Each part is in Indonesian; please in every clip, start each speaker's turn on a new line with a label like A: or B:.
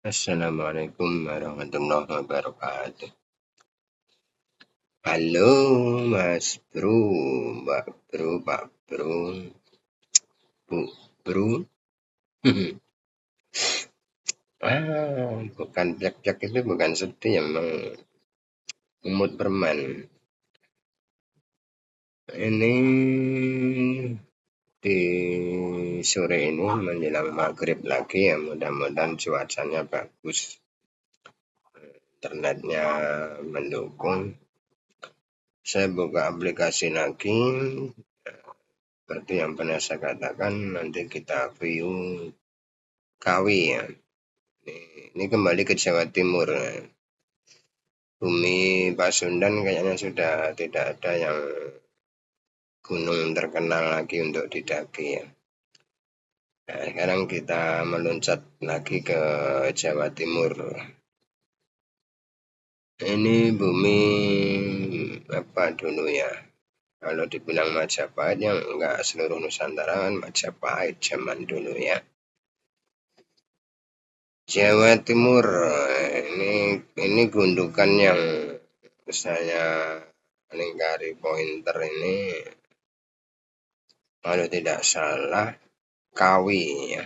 A: Assalamualaikum warahmatullahi wabarakatuh. Halo Mas Bro, Mbak Bro, Pak Bro, Bu Bro. Bukan plek-plek itu bukan sedih, emang umut permen. Ini di sore ini menjelang maghrib lagi ya, mudah-mudahan cuacanya bagus, internetnya mendukung. Saya buka aplikasi lagi. Seperti yang pernah saya katakan, nanti kita view Kawi ya. Ini kembali ke Jawa Timur. Bumi Pasundan kayaknya sudah tidak ada yang gunung terkenal lagi untuk didaki ya. Nah, sekarang kita meloncat lagi ke Jawa Timur. Ini bumi apa dulu ya? Kalau dibilang Majapahit yang enggak seluruh Nusantara kan Majapahit zaman dulu ya. Jawa Timur ini gundukan yang saya lingkari pointer ini, kalau tidak salah Kawi ya,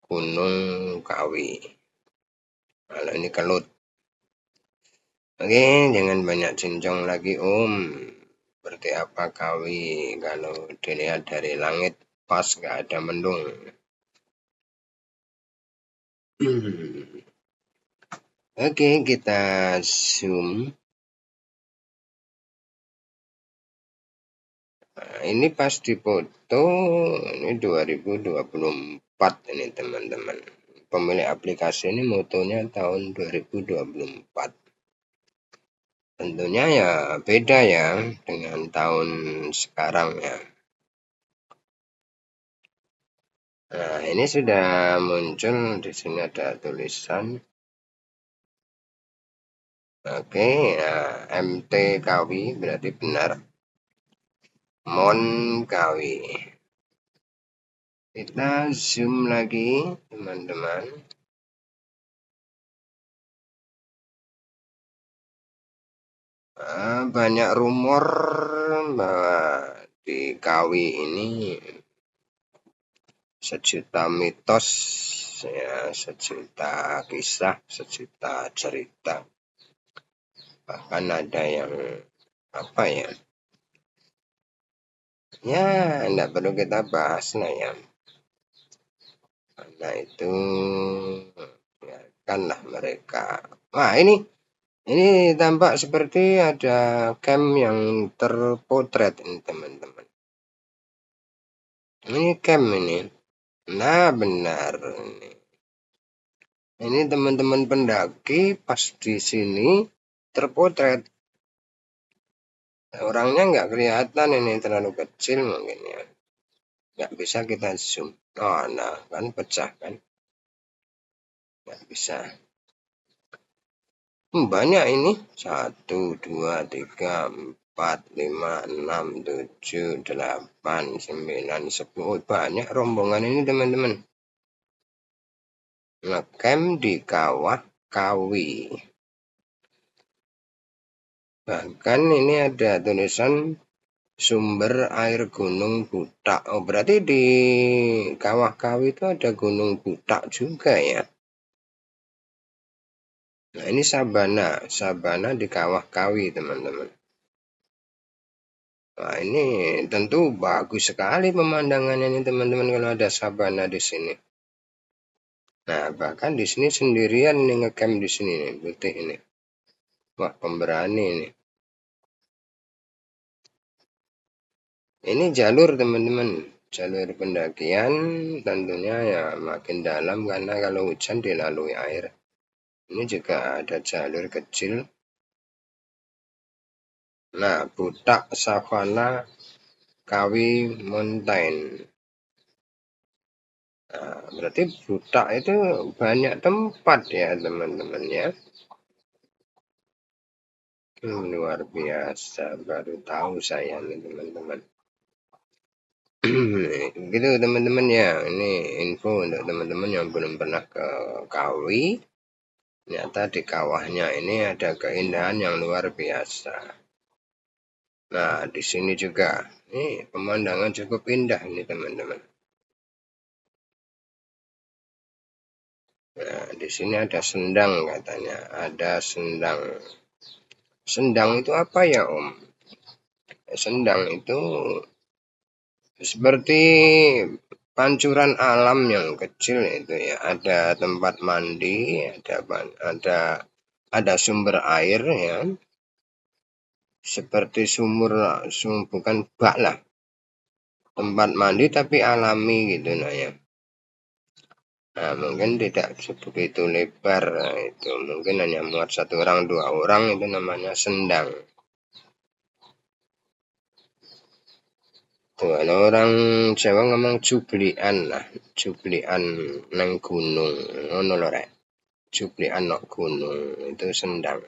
A: Gunung Kawi. Kalau ini Kelut. Oke, jangan banyak cincong lagi Om. Seperti apa Kawi kalau dilihat dari langit pas nggak ada mendung. Oke, kita zoom. Nah, ini pas dipoto, ini 2024 ini teman-teman. Pemilik aplikasi ini motonya tahun 2024. Tentunya ya beda ya dengan tahun sekarang ya. Nah, ini sudah muncul, di sini ada tulisan. Oke, nah, MTKW berarti benar. Monkawi. Kita zoom lagi, teman-teman. Banyak rumor bahwa di Kawi ini sejuta mitos, ya, sejuta kisah, sejuta cerita. Bahkan ada yang apa ya? Ya, tidak perlu kita bahas lah ya. Karena itu biarkanlah mereka. Wah, ini tampak seperti ada camp yang terpotret ini teman-teman. Ini camp ini. Nah, benar ini. Ini teman-teman pendaki pas di sini terpotret. Orangnya nggak kelihatan, ini terlalu kecil mungkin ya. Nggak bisa kita zoom. Oh, nah kan pecah kan. Nggak bisa. Banyak ini. 1, 2, 3, 4, 5, 6, 7, 8, 9, 10. Banyak rombongan ini teman-teman. Ngecamp di Kawah Kawi. Bahkan ini ada tulisan sumber air Gunung Butak. Oh, berarti di Kawah Kawi itu ada Gunung Butak juga ya. Nah, ini Sabana di Kawah Kawi, teman-teman. Nah, ini tentu bagus sekali pemandangannya ini, teman-teman, kalau ada sabana di sini. Nah, bahkan di sini sendirian nih ngecamp di sini nih, putih ini. Wah, pemberani ini. Ini jalur, teman-teman. Jalur pendakian tentunya ya makin dalam karena kalau hujan dilalui air. Ini juga ada jalur kecil. Nah, Butak Savana Kawi Mountain. Nah, berarti Butak itu banyak tempat ya teman-teman ya. Luar biasa, baru tahu saya nih teman-teman. Gitu teman-teman ya, ini info untuk teman-teman yang belum pernah ke Kawi. Ternyata di kawahnya ini ada keindahan yang luar biasa. Nah, di sini juga, ini pemandangan cukup indah ini teman-teman. Nah, di sini ada sendang katanya, ada sendang. Sendang itu apa ya Om? Sendang itu seperti pancuran alam yang kecil itu ya. Ada tempat mandi, ada sumber air ya. Seperti bukan bak lah. Tempat mandi tapi alami gitu nah ya. Nah, mungkin tidak begitu lebar nah, itu. Mungkin hanya muat 1 orang, 2 orang itu namanya sendang. Tuh, kalau orang Jawa ngomong cublian lah, cublian nang gunung, ngono lho rek. Cuplikan nok gunung itu sendang.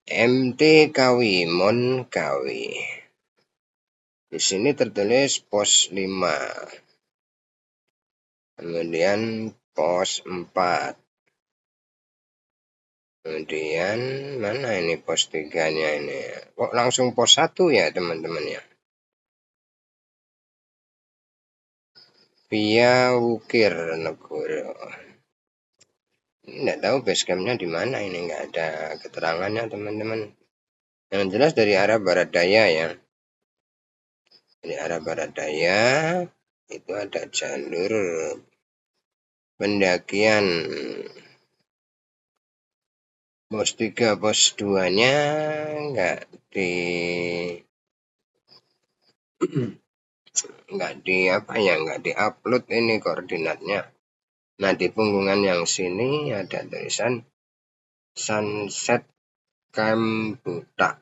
A: MT Kawi, Mon Kawi. Di sini tertulis pos 5. Kemudian pos 4. Kemudian mana ini pos 3-nya ini? Kok langsung pos 1 ya teman-teman ya? Via Wukir Negoro. Nggak tahu base campnya di mana ini, nggak ada keterangannya teman-teman. Yang jelas dari arah barat daya ya. Dari arah barat daya itu ada jalur pendakian pos 3, pos 2-nya nggak di nggak diupload ini koordinatnya. Nah, di punggungan yang sini ada tulisan Sunset Camp Butak.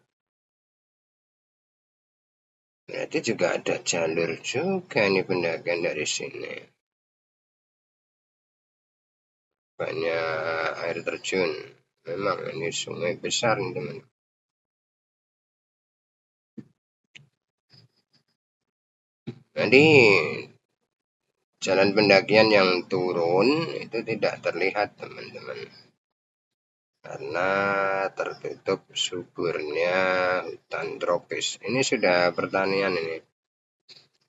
A: Berarti juga ada jalur juga nih pendakian dari sini. Banyak air terjun. Memang ini sungai besar nih teman. Jadi jalan pendakian yang turun itu tidak terlihat teman-teman. Karena tertutup suburnya hutan tropis. Ini sudah pertanian ini.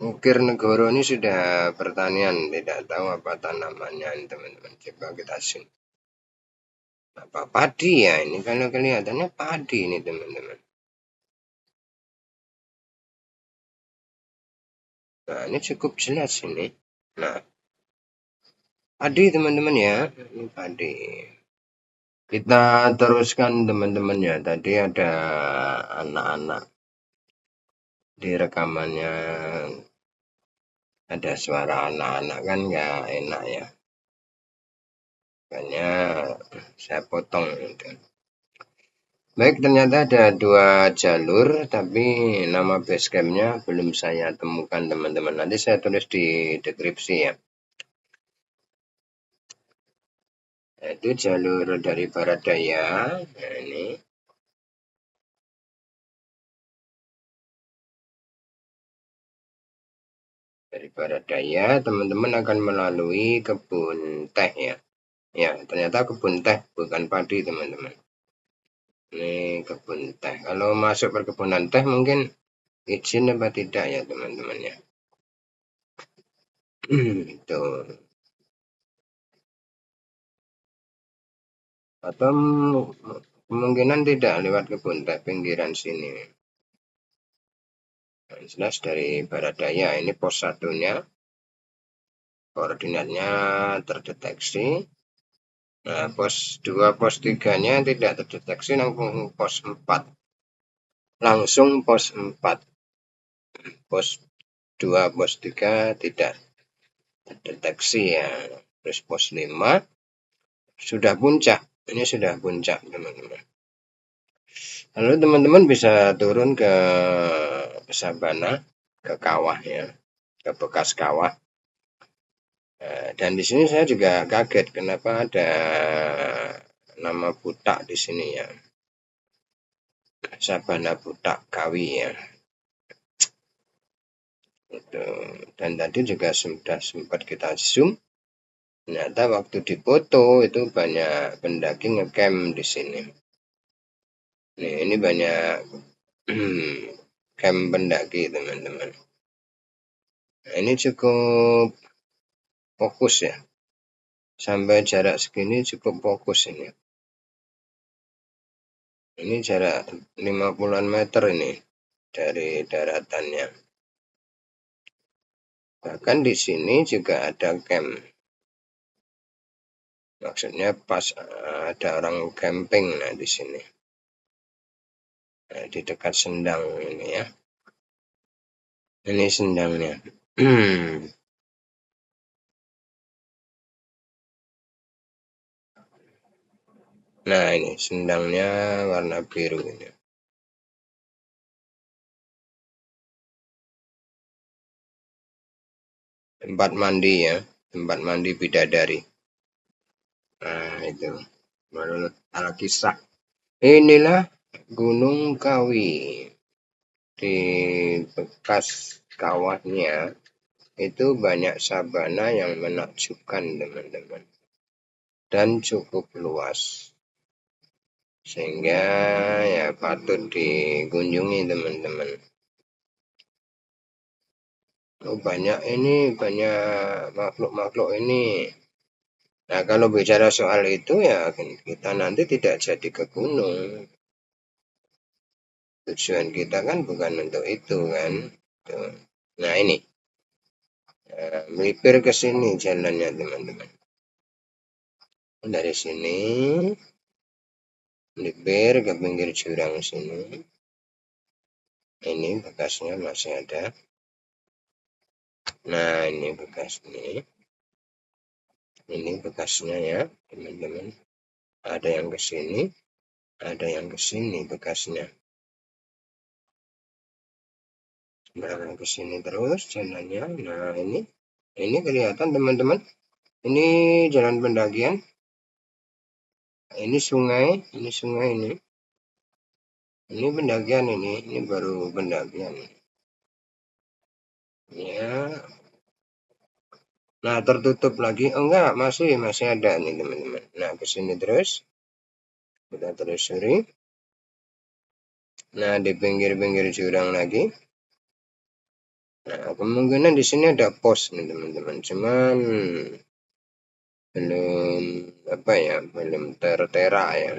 A: Ukir Negoro ini sudah pertanian, tidak tahu apa tanamannya ini teman-teman. Coba kita sini. Apa padi ya ini, kalau kelihatannya padi ini teman-teman. Nah, ini cukup jelas ini. Nah, padi teman-teman ya, ini padi. Kita teruskan teman-teman ya. Tadi ada anak-anak di rekamannya, ada suara anak-anak kan nggak enak ya. Makanya saya potong itu. Baik, ternyata ada 2 jalur, tapi nama base campnya belum saya temukan teman-teman. Nanti saya tulis di deskripsi ya. Itu jalur dari barat daya. Nah, ini. Dari barat daya, teman-teman akan melalui kebun teh ya. Ya, ternyata kebun teh, bukan padi teman-teman. Ini kebun teh. Kalau masuk perkebunan teh mungkin izin apa tidak ya teman-teman ya. Itu. Atau kemungkinan tidak lewat kebun teh pinggiran sini. Nah, jelas dari barat daya ini pos 1-nya. Koordinatnya terdeteksi. Nah, pos 2, pos 3-nya tidak terdeteksi, langsung pos 4. Langsung pos 4. Pos 2, pos 3 tidak terdeteksi ya. Terus pos 5 sudah puncak. Ini sudah puncak teman-teman. Lalu teman-teman bisa turun ke sabana, ke kawah ya, ke bekas kawah. Dan di sini saya juga kaget kenapa ada nama Butak di sini ya. Sabana Butak Kawi ya. Itu. Dan tadi juga sudah sempat kita zoom. Ternyata waktu dipoto itu banyak pendaki ngecamp di sini. Nih, ini banyak camp pendaki teman-teman. Nah, ini cukup fokus ya. Sampai jarak segini cukup fokus ini. Ini jarak 50-an meter ini dari daratannya. Bahkan di sini juga ada camp. Maksudnya pas ada orang camping nah di sini. Nah, di dekat sendang ini ya. Ini sendangnya. Nah, ini sendangnya warna biru ini. Tempat mandi ya, tempat mandi bidadari. Nah, itu menurut Alkisah. Inilah Gunung Kawi. Di bekas kawahnya itu banyak sabana yang menakjubkan teman-teman. Dan cukup luas. Sehingga ya patut dikunjungi teman-teman. Oh, banyak makhluk-makhluk ini. Nah, kalau bicara soal itu ya kita nanti tidak jadi ke gunung. Tujuan kita kan bukan untuk itu kan. Tuh. Nah, ini. Melipir ke sini jalannya teman-teman. Dari sini melipir ke pinggir jurang sini. Ini bekasnya masih ada. Nah, ini bekas ini. Ini bekasnya ya, teman-teman. Ada yang ke sini, ada yang ke sini bekasnya. Nah, ke sini terus jalannya. Nah, ini kelihatan teman-teman. Ini jalan pendakian. Ini sungai, ini sungai ini. Ini pendakian ini baru pendakian. Ya. Nah, tertutup lagi. Oh enggak, masih ada nih teman-teman. Nah, ke sini terus. Kita telusuri. Nah, di pinggir-pinggir jurang lagi. Nah, kemungkinan di sini ada pos nih teman-teman. Cuman belum apa ya, belum tertera ya.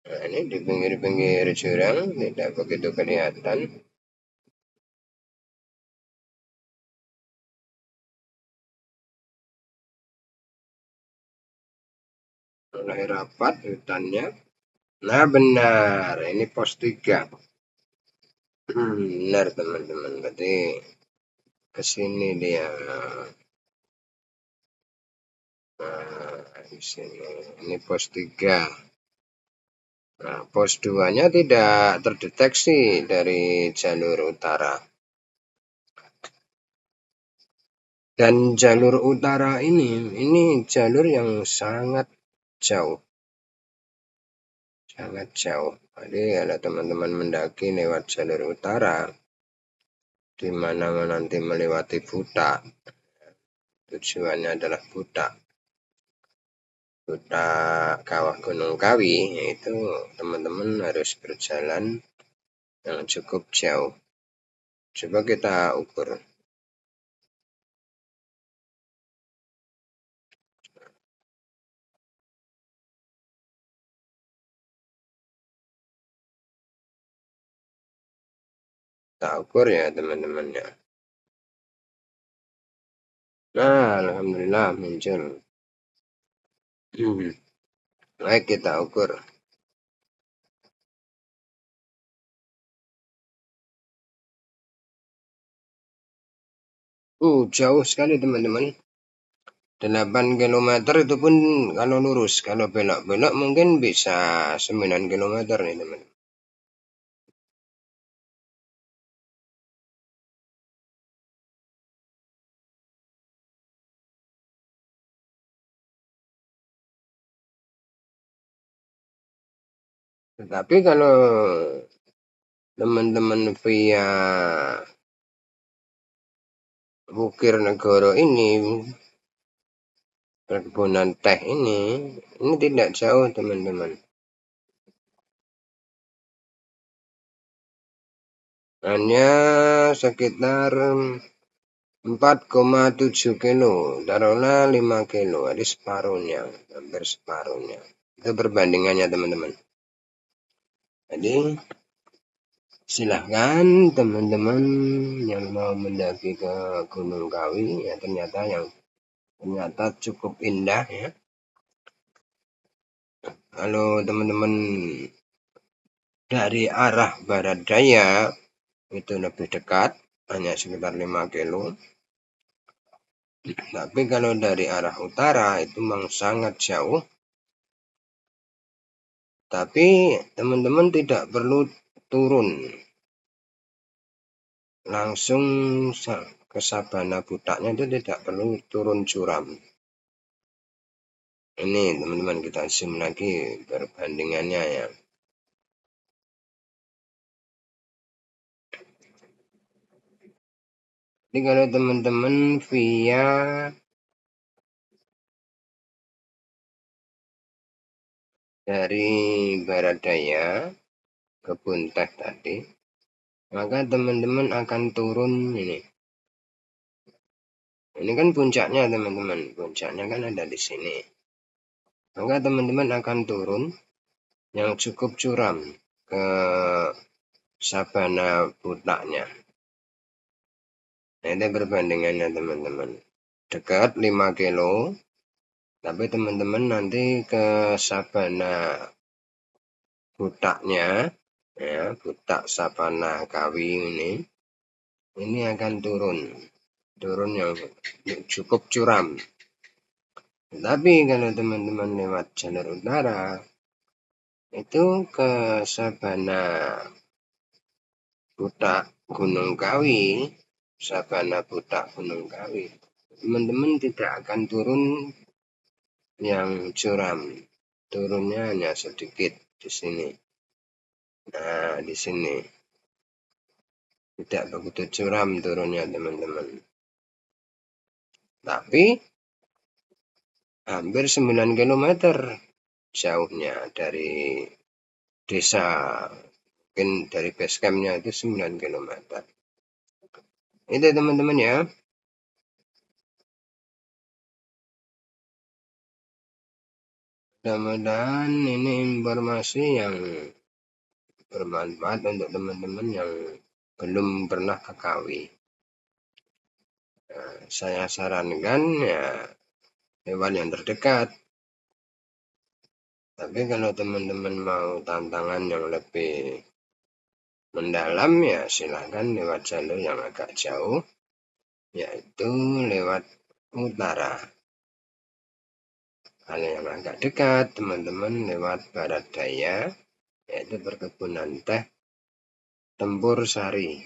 A: Nah, ini di pinggir-pinggir jurang tidak begitu kelihatan. Mulai rapat hutannya. Nah, benar. Ini pos 3. Benar teman-teman. Berarti ke sini dia. Nah, di sini. Ini pos 3. Nah, pos 2-nya tidak terdeteksi dari jalur utara. Dan jalur utara ini jalur yang sangat jauh. Sangat jauh. Jadi kalau teman-teman mendaki lewat jalur utara, di mana nanti melewati Buta, tujuannya adalah Buta. Buta Kawah Gunung Kawi, yaitu teman-teman harus berjalan yang cukup jauh. Coba kita ukur. Kita ukur ya teman-teman ya. Nah, alhamdulillah muncul. Baik, kita ukur. Jauh sekali teman-teman. 8 kilometer itu pun kalau lurus. Kalau belok-belok mungkin bisa 9 kilometer nih teman. Tetapi kalau teman-teman via Bukir Negoro ini, perkebunan teh ini tidak jauh teman-teman. Hanya sekitar 4,7 kilo, taruhlah 5 kilo, ada separuhnya, hampir separuhnya. Itu perbandingannya teman-teman. Jadi silahkan teman-teman yang mau mendaki ke Gunung Kawi, ya ternyata cukup indah ya. Kalau teman-teman dari arah barat daya itu lebih dekat, hanya sekitar 5 kilo. Tapi kalau dari arah utara itu memang sangat jauh. Tapi teman-teman tidak perlu turun. Langsung ke Sabana Butaknya itu tidak perlu turun curam. Ini teman-teman kita zoom lagi perbandingannya ya. Jadi kalau teman-teman via dari barat daya kebun teh tadi, maka teman-teman akan turun ini. Ini kan puncaknya teman-teman, puncaknya kan ada di sini. Maka teman-teman akan turun yang cukup curam ke Sabana Butaknya. Nah, ini perbandingannya teman-teman. Dekat 5 kilo, tapi teman-teman nanti ke Sabana Butaknya, ya, Butak Sabana Kawi ini akan turun yang cukup curam. Tapi kalau teman-teman lewat jalur utara, itu ke Sabana Butak Gunung Kawi, Sabana Butak Gunung Kawi, teman-teman tidak akan turun yang curam, turunnya hanya sedikit di sini. Nah, di sini tidak begitu curam turunnya teman-teman. Tapi hampir 9 km jauhnya dari desa. Mungkin dari base campnya itu 9 km. Itu teman-teman ya. Mudah-mudahan ini informasi yang bermanfaat untuk teman-teman yang belum pernah ke Kawi. Nah, saya sarankan ya hewan yang terdekat. Tapi kalau teman-teman mau tantangan yang lebih mendalam ya silahkan lewat jalur yang agak jauh, yaitu lewat utara. Kalau yang agak dekat teman-teman lewat barat daya, yaitu perkebunan teh Tempur Sari.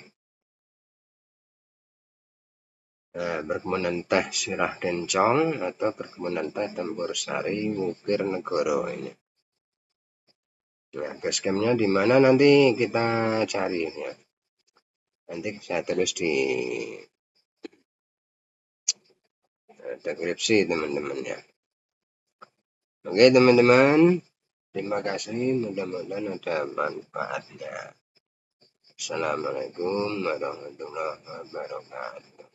A: Nah, perkebunan teh Sirah Kencong atau perkebunan teh Tempur Sari Bukir Negoro ini. Nah, base campnya di mana nanti kita cari ya. Nanti saya tulis di deskripsi teman-teman ya. Oke teman-teman, terima kasih, mudah-mudahan ada manfaatnya. Assalamualaikum warahmatullahi wabarakatuh.